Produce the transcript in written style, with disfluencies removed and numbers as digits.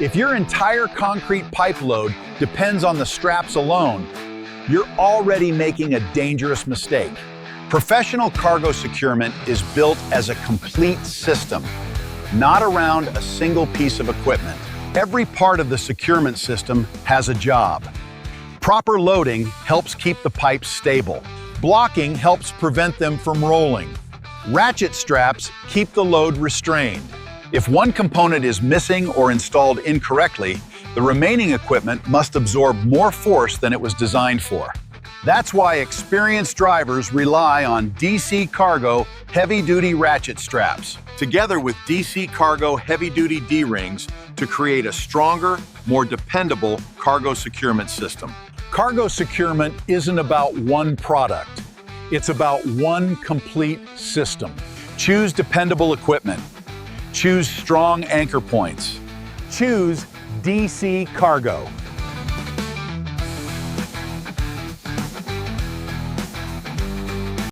If your entire concrete pipe load depends on the straps alone, you're already making a dangerous mistake. Professional cargo securement is built as a complete system, not around a single piece of equipment. Every part of the securement system has a job. Proper loading helps keep the pipes stable. Blocking helps prevent them from rolling. Ratchet straps keep the load restrained. If one component is missing or installed incorrectly, the remaining equipment must absorb more force than it was designed for. That's why experienced drivers rely on DC Cargo heavy-duty ratchet straps, together with DC Cargo heavy-duty D-rings, to create a stronger, more dependable cargo securement system. Cargo securement isn't about one product. It's about one complete system. Choose dependable equipment. Choose strong anchor points. Choose DC Cargo.